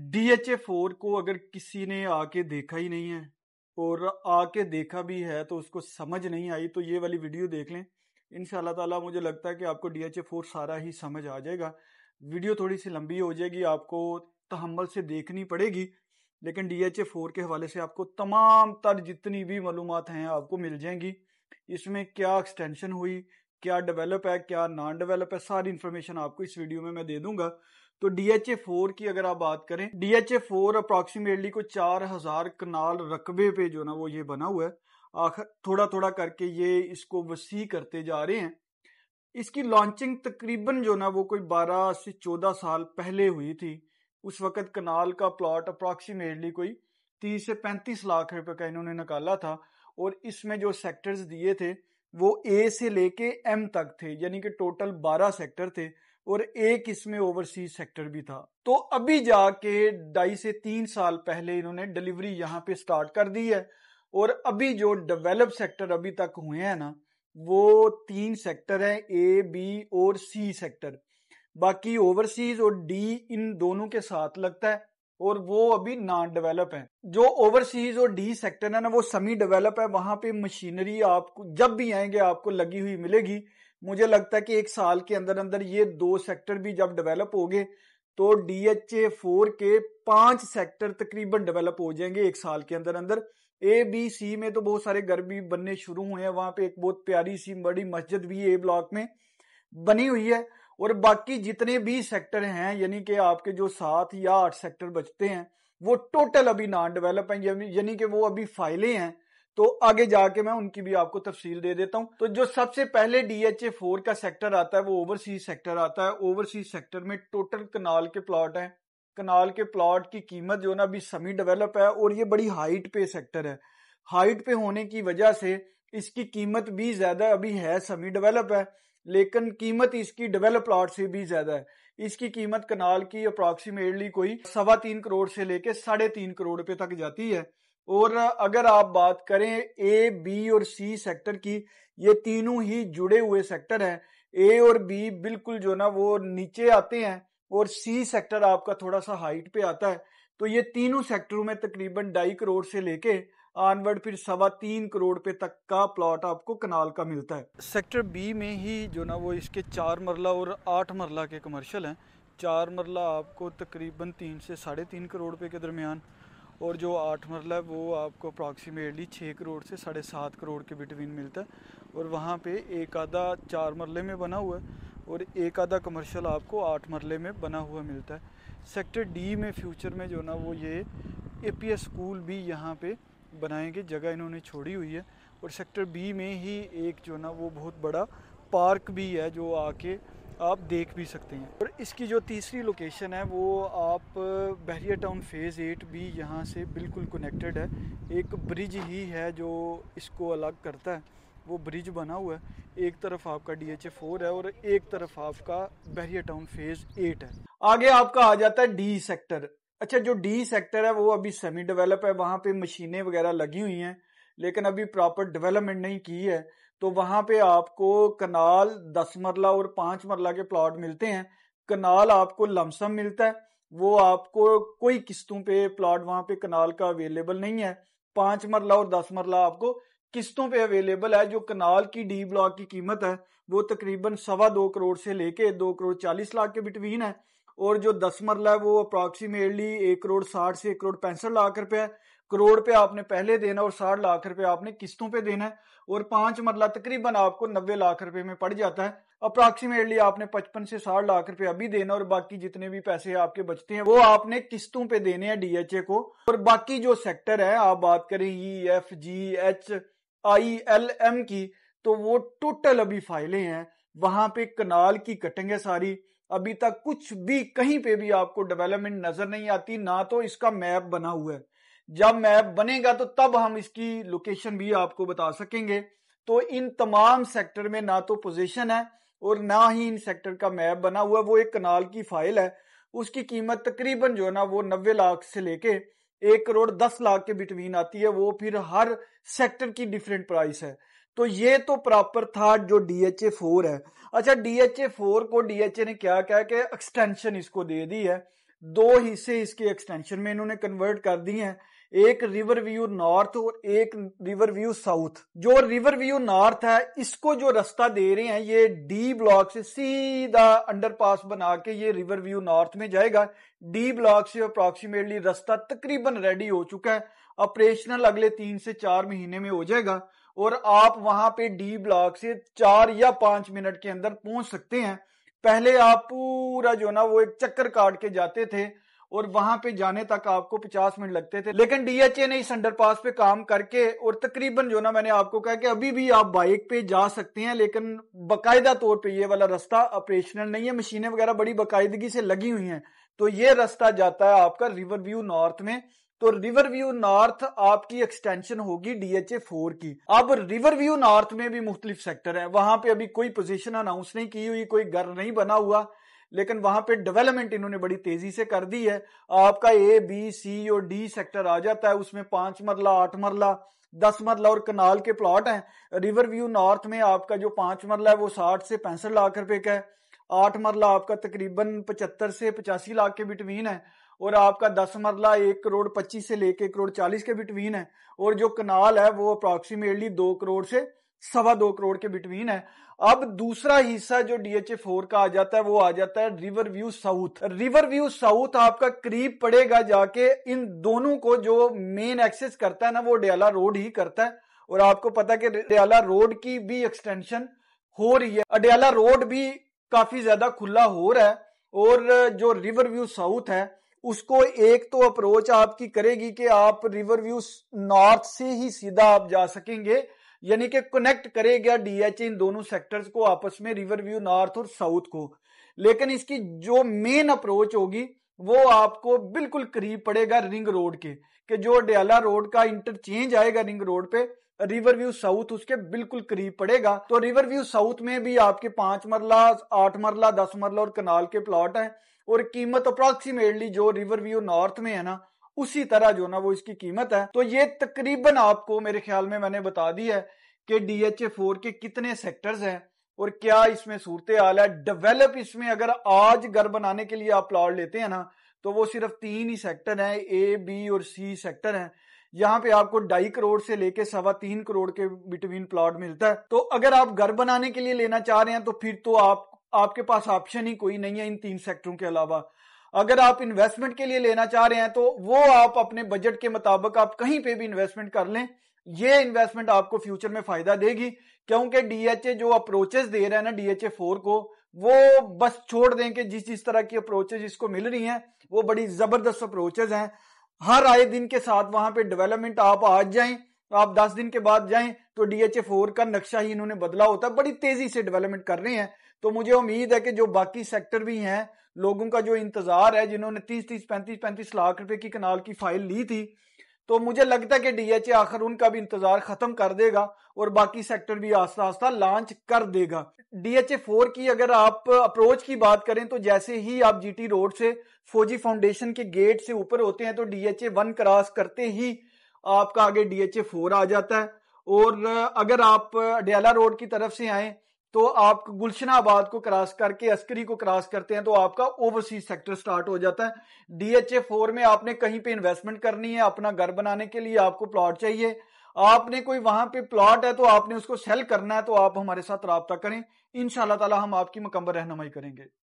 DHA4 को अगर किसी ने आके देखा ही नहीं है और आके देखा भी है तो उसको समझ नहीं आई तो ये वाली वीडियो देख लें। इंशाल्लाह ताला मुझे लगता है कि आपको DHA4 सारा ही समझ आ जाएगा। वीडियो थोड़ी सी लंबी हो जाएगी, आपको तहम्मुल से देखनी पड़ेगी, लेकिन DHA4 के हवाले से आपको तमाम तर जितनी भी मालूमात हैं आपको मिल जाएंगी। इसमें क्या एक्सटेंशन हुई, क्या डेवलप है, क्या नॉन डेवलप है, सारी इंफॉर्मेशन आपको इस वीडियो में मैं दे दूंगा। तो DHA4 की अगर आप बात करें, DHA4 अप्रॉक्सीमेटली को 4000 कनाल रकबे पे जो ना वो ये बना हुआ है। आखिर थोड़ा थोड़ा करके ये इसको वसी करते जा रहे हैं। इसकी लॉन्चिंग तकरीबन जो ना वो कोई 12 से 14 साल पहले हुई थी। उस वक्त कनाल का प्लॉट अप्रॉक्सीमेटली कोई 30 से 35 लाख रुपए का इन्होंने निकाला था और इसमें जो सेक्टर्स दिए थे वो ए से लेके एम तक थे, यानी कि टोटल 12 सेक्टर थे और एक इसमें ओवरसीज सेक्टर भी था। तो अभी जाके 2.5 से 3 साल पहले इन्होंने डिलीवरी यहाँ पे स्टार्ट कर दी है और अभी जो डेवलप सेक्टर अभी तक हुए हैं ना वो 3 सेक्टर हैं, ए, बी और सी सेक्टर। बाकी ओवरसीज और डी इन दोनों के साथ लगता है और वो अभी नॉन डेवलप है। जो ओवरसीज और डी सेक्टर है ना वो सेमी डेवलप है, वहां पे मशीनरी आपको जब भी आएंगे आपको लगी हुई मिलेगी। मुझे लगता है कि 1 साल के अंदर अंदर ये 2 सेक्टर भी जब डेवलप हो गए तो DHA4 के 5 सेक्टर तकरीबन डेवलप हो जाएंगे 1 साल के अंदर अंदर। ए, बी, सी में तो बहुत सारे घर भी बनने शुरू हुए हैं। वहां पे एक बहुत प्यारी सी बड़ी मस्जिद भी ए ब्लॉक में बनी हुई है और बाकी जितने भी सेक्टर हैं यानी कि आपके जो 7 या 8 सेक्टर बचते हैं वो टोटल अभी नॉन डेवलप हैं, यानी कि वो अभी फाइलें हैं। तो आगे जाके मैं उनकी भी आपको तफसील दे देता हूं। तो जो सबसे पहले DHA4 का सेक्टर आता है वो ओवरसीज सेक्टर आता है। ओवरसीज सेक्टर में टोटल कनाल के प्लॉट हैं। कनाल के प्लॉट की कीमत जो ना अभी सेमी डेवलप है और ये बड़ी हाइट पे सेक्टर है। हाइट पे होने की वजह से इसकी कीमत भी ज्यादा अभी है, सेमी डेवलप है, लेकिन कीमत इसकी डेवलप प्लॉट से भी ज्यादा है। इसकी कीमत कनाल की अप्रॉक्सीमेटली कोई 3.25 करोड़ से लेके 3.5 करोड़ रुपए तक जाती है। और अगर आप बात करें ए, बी और सी सेक्टर की, ये तीनों ही जुड़े हुए सेक्टर हैं। ए और बी बिल्कुल जो ना वो नीचे आते हैं और सी सेक्टर आपका थोड़ा सा हाइट पे आता है। तो ये तीनों सेक्टरों में तकरीबन 2.5 करोड़ से लेके ऑनवर्ड फिर 3.25 करोड़ पे तक का प्लॉट आपको कनाल का मिलता है। सेक्टर बी में ही जो ना वो इसके 4 मरला और 8 मरला के कमर्शियल हैं। 4 मरला आपको तकरीबन 3 से 3.5 करोड़ रुपए के दरमियान और जो 8 मरला है वो आपको अप्रॉक्सीमेटली 6 करोड़ से 7.5 करोड़ के बिटवीन मिलता है। और वहाँ पे एक आधा 4 मरले में बना हुआ है और एक आधा कमर्शियल आपको 8 मरले में बना हुआ मिलता है। सेक्टर डी में फ्यूचर में जो ना वो ये APS स्कूल भी यहाँ पे बनाएंगे, जगह इन्होंने छोड़ी हुई है। और सेक्टर बी में ही एक जो ना वो बहुत बड़ा पार्क भी है जो आके आप देख भी सकते हैं। और इसकी जो तीसरी लोकेशन है वो आप बहरिया टाउन फेज़ 8 भी यहाँ से बिल्कुल कनेक्टेड है। एक ब्रिज ही है जो इसको अलग करता है, वो ब्रिज बना हुआ है। एक तरफ आपका DHA4 है और एक तरफ आपका बहरिया टाउन फेज़ 8 है। आगे आपका आ जाता है डी सेक्टर। अच्छा, जो डी सेक्टर है वो अभी सेमी डेवलप है, वहां पे मशीनें वगैरह लगी हुई हैं लेकिन अभी प्रॉपर डेवलपमेंट नहीं की है। तो वहां पे आपको कनाल 10 मरला और 5 मरला के प्लॉट मिलते हैं। कनाल आपको लमसम मिलता है, वो आपको कोई किस्तों पे प्लॉट वहां पे कनाल का अवेलेबल नहीं है। 5 मरला और 10 मरला आपको किस्तों पे अवेलेबल है। जो कनाल की डी ब्लॉक की कीमत है वो तकरीबन 2.25 करोड़ से लेके 2 करोड़ 40 लाख के बिटवीन है। और जो 10 मरला है वो अप्रॉक्सीमेटली 1 करोड़ 60 से 1 करोड़ 65 लाख रुपए है। करोड़ पे आपने पहले देना और 60 लाख रुपए आपने किस्तों पे देना है। और 5 मरला तकरीबन आपको 90 लाख रुपए में पड़ जाता है। अप्रॉक्सीमेटली आपने 55 से 60 लाख रुपए अभी देना और बाकी जितने भी पैसे आपके बचते हैं वो आपने किस्तों पे देने हैं DHA को। और बाकी जो सेक्टर है आप बात करें E, F, G, H, I, L, M की, तो वो टोटल अभी फाइलें हैं। वहां पे कनाल की कटिंग है सारी। अभी तक कुछ भी कहीं पे भी आपको डेवलपमेंट नजर नहीं आती, ना तो इसका मैप बना हुआ है। जब मैप बनेगा तो तब हम इसकी लोकेशन भी आपको बता सकेंगे। तो इन तमाम सेक्टर में ना तो पोजीशन है और ना ही इन सेक्टर का मैप बना हुआ है। वो एक कनाल की फाइल है, उसकी कीमत तकरीबन जो है ना वो 90 लाख से लेके 1 करोड़ 10 लाख के बिटवीन आती है। वो फिर हर सेक्टर की डिफरेंट प्राइस है। तो ये तो प्रॉपर था जो DHA4 है। अच्छा, DHA4 को DHA ने क्या कहा कि एक्सटेंशन इसको दे दी है। दो हिस्से इसके एक्सटेंशन में इन्होंने कन्वर्ट कर दिए हैं, एक रिवर व्यू नॉर्थ और एक रिवर व्यू साउथ। जो रिवर व्यू नॉर्थ है इसको जो रास्ता दे रहे हैं ये डी ब्लॉक से सीधा अंडरपास बना के ये रिवर व्यू नॉर्थ में जाएगा। डी ब्लॉक से अप्रोक्सीमेटली रास्ता तकरीबन रेडी हो चुका है, ऑपरेशनल अगले 3 से 4 महीने में हो जाएगा और आप वहां पे डी ब्लॉक से 4 या 5 मिनट के अंदर पहुंच सकते हैं। पहले आप पूरा जो ना वो एक चक्कर काट के जाते थे और वहां पे जाने तक आपको 50 मिनट लगते थे, लेकिन डीएचए ने इस अंडरपास पे काम करके और तकरीबन जो ना मैंने आपको कहा कि अभी भी आप बाइक पे जा सकते हैं, लेकिन बाकायदा तौर पे ये वाला रास्ता ऑपरेशनल नहीं है, मशीनें वगैरह बड़ी बाकायदगी से लगी हुई हैं। तो ये रास्ता जाता है आपका रिवर व्यू नॉर्थ में। तो रिवर व्यू नॉर्थ आपकी एक्सटेंशन होगी डीएचए 4 की। अब रिवर व्यू नॉर्थ में भी मुख्तलिफ सेक्टर है, वहां पे अभी कोई पोजीशन अनाउंस नहीं की हुई, कोई घर नहीं बना हुआ, लेकिन वहां पे डेवलपमेंट इन्होंने बड़ी तेजी से कर दी है। आपका ए बी सी और डी सेक्टर आ जाता है, उसमें 5 मरला 8 मरला 10 मरला और कनाल के प्लॉट हैं। रिवर व्यू नॉर्थ में आपका जो 5 मरला है वो 60 से 65 लाख रुपए का है, 8 मरला आपका तकरीबन 75 से 85 लाख के बिटवीन है और आपका 10 मरला 1 करोड़ 25 से लेके 1 करोड़ 40 के बिटवीन है और जो कनाल है वो अप्रोक्सीमेटली 2 करोड़ से 2.25 करोड़ के बिटवीन है। अब दूसरा हिस्सा जो डीएचए 4 का आ जाता है वो आ जाता है river view south. River view south आपका करीब पड़ेगा जाके इन दोनों को, जो मेन एक्सेस करता है ना वो डयाला रोड ही करता है और आपको पता है कि डयाला रोड की भी एक्सटेंशन हो रही है, डयाला रोड भी काफी ज्यादा खुला हो रहा है और जो रिवर व्यू साउथ है उसको एक तो अप्रोच आपकी करेगी कि आप रिवर व्यू नॉर्थ से ही सीधा आप जा सकेंगे, यानी कि कनेक्ट करेगा डीएचए इन दोनों सेक्टर्स को आपस में, रिवर व्यू नॉर्थ और साउथ को। लेकिन इसकी जो मेन अप्रोच होगी वो आपको बिल्कुल करीब पड़ेगा रिंग रोड के, कि जो डयाला रोड का इंटरचेंज आएगा रिंग रोड पे, रिवर व्यू साउथ उसके बिल्कुल करीब पड़ेगा। तो रिवर व्यू साउथ में भी आपके 5 मरला 8 मरला 10 मरला और कनाल के प्लॉट हैं और कीमत अप्रोक्सीमेटली जो रिवर व्यू नॉर्थ में है ना उसी तरह जो ना वो इसकी कीमत है। तो ये तकरीबन आपको मेरे ख्याल में मैंने बता दी है कि डीएचए 4 के कितने सेक्टर्स हैं और क्या इसमें सूरत हाल है। डेवलप इसमें अगर आज घर बनाने के लिए आप प्लॉट लेते हैं ना तो वो सिर्फ 3 ही सेक्टर हैं, ए बी और सी सेक्टर हैं। यहाँ पे आपको 2.5 करोड़ से लेके 3.25 करोड़ के बिटवीन प्लॉट मिलता है। तो अगर आप घर बनाने के लिए लेना चाह रहे हैं तो फिर तो आपके पास ऑप्शन ही कोई नहीं है इन 3 सेक्टरों के अलावा। अगर आप इन्वेस्टमेंट के लिए लेना चाह रहे हैं तो वो आप अपने बजट के मुताबिक आप कहीं पे भी इन्वेस्टमेंट कर लें, ये इन्वेस्टमेंट आपको फ्यूचर में फायदा देगी, क्योंकि डीएचए जो अप्रोचेस दे रहा है ना डीएचए 4 को, वो बस छोड़ दें कि जिस तरह की अप्रोचेस इसको मिल रही हैं वो बड़ी जबरदस्त अप्रोचेस हैं। हर आए दिन के साथ वहां पे डेवलपमेंट, आप आज जाएं आप 10 दिन के बाद जाएं तो डीएचए 4 का नक्शा ही इन्होंने बदला होता है, बड़ी तेजी से डेवलपमेंट कर रहे हैं। तो मुझे उम्मीद है कि जो बाकी सेक्टर भी हैं, लोगों का जो इंतजार है, जिन्होंने 30-30 35-35 लाख रुपए की कनाल की फाइल ली थी, तो मुझे लगता है कि डीएचए आखिर उनका भी इंतजार खत्म कर देगा और बाकी सेक्टर भी आस्ता आस्ता लॉन्च कर देगा। डीएचए 4 की अगर आप अप्रोच की बात करें तो जैसे ही आप जीटी रोड से फौजी फाउंडेशन के गेट से ऊपर होते हैं तो डीएचए 1 क्रॉस करते ही आपका आगे डीएचए 4 आ जाता है। और अगर आप डयाला रोड की तरफ से आए तो आप गुलशनाबाद को क्रॉस करके अस्करी को क्रॉस करते हैं तो आपका ओवरसीज सेक्टर स्टार्ट हो जाता है। डीएचए 4 में आपने कहीं पे इन्वेस्टमेंट करनी है, अपना घर बनाने के लिए आपको प्लॉट चाहिए, आपने कोई वहां पे प्लॉट है तो आपने उसको सेल करना है, तो आप हमारे साथ राब्ता करें, इंशाल्लाह ताला हम आपकी मुकम्मल रहनुमाई करेंगे।